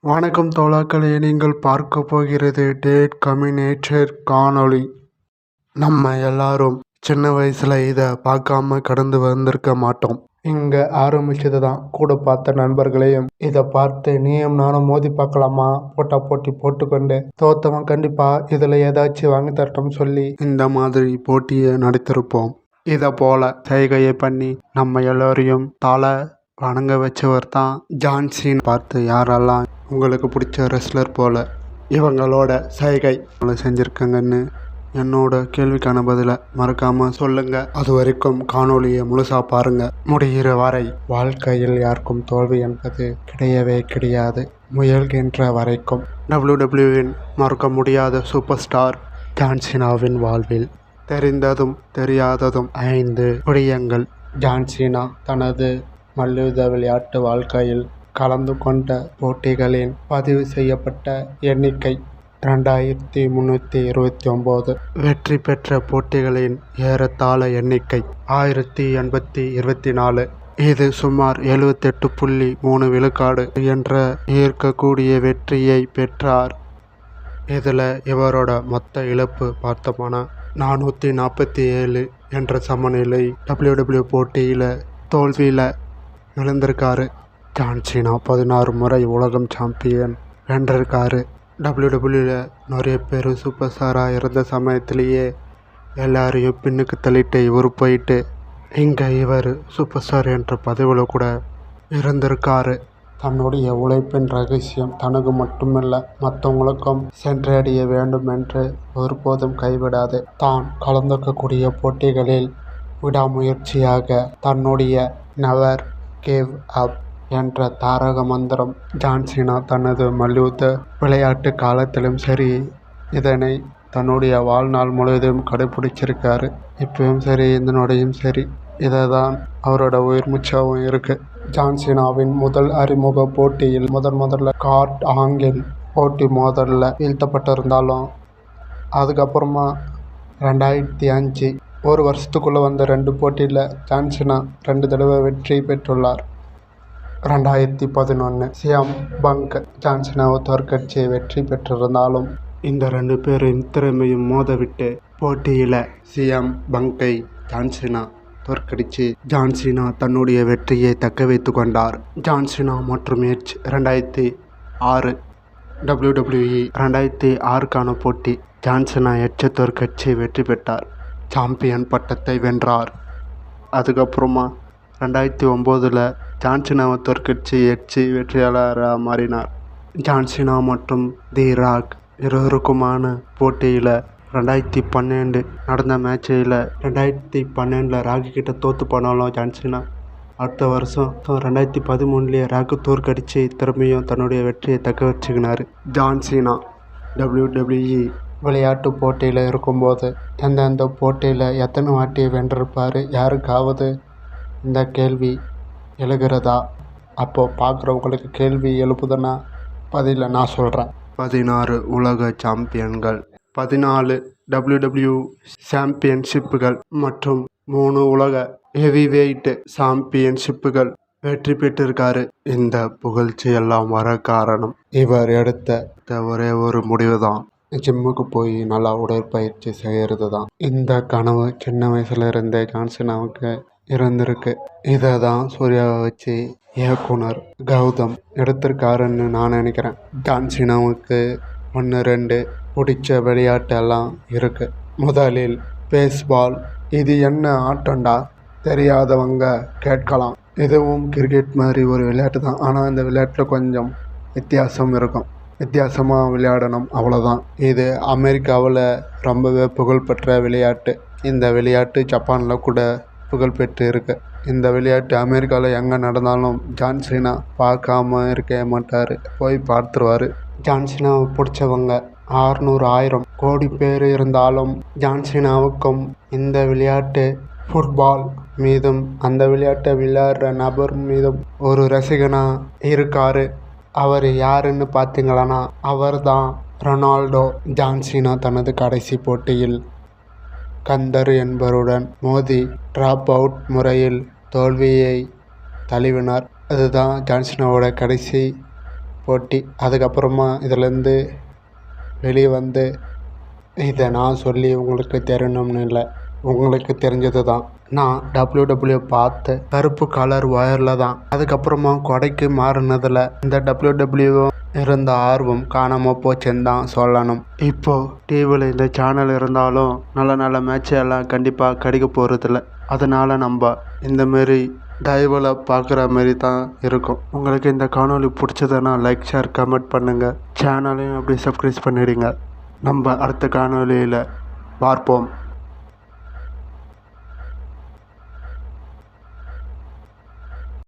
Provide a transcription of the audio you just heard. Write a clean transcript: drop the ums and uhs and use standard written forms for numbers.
வணக்கம் தோழர்களே, நீங்கள் பார்க்க போகிறது டேட் கம்யூனேட்டர் காணொளி. நம்ம எல்லாரும் சின்ன வயசில் இதை பார்க்காம கடந்து வந்திருக்க மாட்டோம். இங்கே ஆரம்பிச்சது தான் கூட பார்த்த நண்பர்களையும் இதை பார்த்து நீயும் நானும் மோதி பார்க்கலாமா, போட்டி போட்டுக்கொண்டு தோத்தவன் கண்டிப்பாக இதில் ஏதாச்சும் வாங்கி தரட்டும் சொல்லி இந்த மாதிரி போட்டியை நடத்திருப்போம். இதை போல சைகையை பண்ணி நம்ம எல்லோரையும் தலை வணங்க வச்சவர் தான் ஜான்சின். பார்த்து யாரெல்லாம் உங்களுக்கு பிடிச்ச ரெஸ்லர் போல் இவங்களோட சைகை செஞ்சுருக்கங்கன்னு என்னோட கேள்விக்கான பதிலை மறக்காமல் சொல்லுங்கள். அது வரைக்கும் காணொலியை முழுசாக பாருங்கள். முடிகிற வரை வாழ்க்கையில் யாருக்கும் தோல்வி என்பது கிடையவே கிடையாது. முயல்கின்ற வரைக்கும். WWEவின் மறக்க முடியாத சூப்பர் ஸ்டார் ஜான்சினாவின் வாழ்வில் தெரிந்ததும் தெரியாததும் 5 விடயங்கள். ஜான்சினா தனது மல்யுத்த விளையாட்டு வாழ்க்கையில் கலந்து கொண்ட போட்டிகளின் பதிவு செய்யப்பட்ட எண்ணிக்கை 2329. வெற்றி பெற்ற போட்டிகளின் ஏறத்தாழ எண்ணிக்கை 1024. இது சுமார் 78.3 விழுக்காடு என்ற ஈர்க்கக்கூடிய வெற்றியை பெற்றார். இதில் இவரோட மொத்த இழப்பு பார்த்தோம்னா 447 என்ற சமநிலை. WWE போட்டியில் தோல்வியில் விழுந்திருக்காரு. ஜான்சினா 16 முறை உலகம் சாம்பியன் வென்றிருக்காரு. WWEல நிறைய பேர் சூப்பர் ஸ்டாராக இருந்த சமயத்திலேயே எல்லாரையும் பின்னுக்கு தள்ளிட்டு இவர் போயிட்டு இங்கே இவர் சூப்பர் ஸ்டார் என்ற பதவியில் கூட இருந்திருக்காரு. தன்னுடைய உழைப்பின் ரகசியம் தனக்கு மட்டுமல்ல மற்றவங்களுக்கும் சென்றடைய வேண்டும் என்று ஒருபோதும் கைவிடாது. தான் கலந்துக்கக்கூடிய போட்டிகளில் விடாமுயற்சியாக தன்னுடைய நெவர் கிவ் அப் என்ற தாரக மந்திரம் ஜான்சினா தனது மல்யுத்த விளையாட்டு காலத்திலும் சரி, இதனை தன்னுடைய வாழ்நாள் முழுவதும் கடைபிடிச்சிருக்காரு. இப்பவும் சரி, இதனோடையும் சரி, இதை தான் அவரோட உயிர் மூச்சாகவும் இருக்குது. ஜான்சினாவின் முதல் அறிமுக போட்டியில் முதல்ல கார்ட் ஆங்கில் போட்டி மோதலில் வீழ்த்தப்பட்டிருந்தாலும் அதுக்கப்புறமா 2005 ஒரு வருஷத்துக்குள்ளே வந்த 2 போட்டியில் ஜான்சினா 2 தடவை வெற்றி பெற்றுள்ளார். 2011 சிஎம் பங்க் ஜான்சினாவை தோற்கடிச்சு வெற்றி பெற்றிருந்தாலும் இந்த 2 பேரின் திறமையும் மோதவிட்டு போட்டியில் சிஎம் பங்கை ஜான்சினா தோற்கடிச்சு ஜான்சினா தன்னுடைய வெற்றியை தக்க வைத்து கொண்டார். ஜான்சினா மற்றும் எட்ஜ் 2006 WWE 2006க்கான போட்டி. ஜான்சினா எட்ஜை தோற்கடிச்சு வெற்றி பெற்றார். சாம்பியன் பட்டத்தை வென்றார். அதுக்கப்புறமா 2009 ஜான்சினாவை தோற்கடிச்சு எட்ஜ் வெற்றியாளராக மாறினார். ஜான்சினா மற்றும் தி ராக் இருவருக்குமான போட்டியில் 2012 நடந்த மேட்சில் 2012 ராக் கிட்ட தோற்று போனாலும் ஜான்சினா அடுத்த வருஷம் 2013 ராக்கு தோற்கடிச்சு திரும்பியும் தன்னுடைய வெற்றியை தக்க வச்சுக்கினார். ஜான்சினா WWE விளையாட்டு போட்டியில் இருக்கும்போது எந்தெந்த போட்டியில் எத்தனை வாட்டி வென்றிருப்பார், யாருக்காவது இந்த கேள்வி எழுகிறதா? அப்போது பார்க்குறவங்களுக்கு கேள்வி எழுப்புதுன்னா பதிலை நான் சொல்கிறேன். 16 உலக சாம்பியன்கள், 14 WWE சாம்பியன்ஷிப்புகள் மற்றும் 3 உலக ஹெவிவெயிட் சாம்பியன்ஷிப்புகள் வெற்றி பெற்றிருக்காரு. இந்த புகழ்ச்சியெல்லாம் வர காரணம் இவர் எடுத்த ஒரே ஒரு முடிவு தான், ஜிம்முக்கு போய் நல்லா உடற்பயிற்சி செய்கிறது தான். இந்த கனவு சின்ன வயசுல இருந்தே ஜான்சினாவுக்கு இருந்திருக்கு. இதை தான் சூர்யாவை வச்சு இயக்குனர் கௌதம் எடுத்திருக்காருன்னு நான் நினைக்கிறேன். ஜான்சினாவுக்கு 1-2 பிடிச்ச விளையாட்டெல்லாம் இருக்குது. முதலில் பேஸ்பால். இது என்ன ஆட்டம்டா தெரியாதவங்க கேட்கலாம். இதுவும் கிரிக்கெட் மாதிரி ஒரு விளையாட்டு தான். ஆனால் இந்த விளையாட்டில் கொஞ்சம் வித்தியாசம் இருக்கும். வித்தியாசமாக விளையாடணும், அவ்வளோதான். இது அமெரிக்காவில் ரொம்பவே புகழ்பெற்ற விளையாட்டு. இந்த விளையாட்டு ஜப்பானில் கூட புகழ்பெற்று இருக்கு. இந்த விளையாட்டு அமெரிக்காவில் எங்கே நடந்தாலும் ஜான்சினா பார்க்காம இருக்க மாட்டார், போய் பார்த்துருவார். ஜான்சினாவை பிடிச்சவங்க 600,000 கோடி பேர் இருந்தாலும் ஜான்சினாவுக்கும் இந்த விளையாட்டு ஃபுட்பால் மீதும் அந்த விளையாட்டை விளையாடுற நபர் மீதும் ஒரு ரசிகனாக இருக்கார். அவர் யாருன்னு பார்த்தீங்களன்னா அவர் தான் ரொனால்டோ. ஜான்சினா தனது கடைசி போட்டியில் கந்தர் என்பவருடன் மோதி டிராப் அவுட் முறையில் தோல்வியை தழுவினார். அதுதான் ஜான்சினாவோட கடைசி போட்டி. அதுக்கப்புறமா இதுலேருந்து வெளியே வந்து இதை நான் சொல்லி உங்களுக்கு தெரியணும்னு இல்லை, உங்களுக்கு தெரிஞ்சது தான். நான் WWE பார்த்து கருப்பு கலர் ஒயரில் தான். அதுக்கப்புறமா கொடைக்கு மாறினதில் இந்த WWE இருந்த ஆர்வம் காணாமல் போச்சுன்னு தான் சொல்லணும். இப்போது டிவியில் இந்த சேனல் இருந்தாலும் நல்ல நல்ல மேட்ச் எல்லாம் கண்டிப்பாக கிடைக்க போகிறதில்ல. அதனால் நம்ம இந்தமாரி தயவில் பார்க்குற மாரி தான் இருக்கும். உங்களுக்கு இந்த காணொளி பிடிச்சதுன்னா லைக், ஷேர், கமெண்ட் பண்ணுங்கள். சேனலையும் அப்படி சப்ஸ்கிரைப் பண்ணிடுங்க. நம்ம அடுத்த காணொளியில் பார்ப்போம்.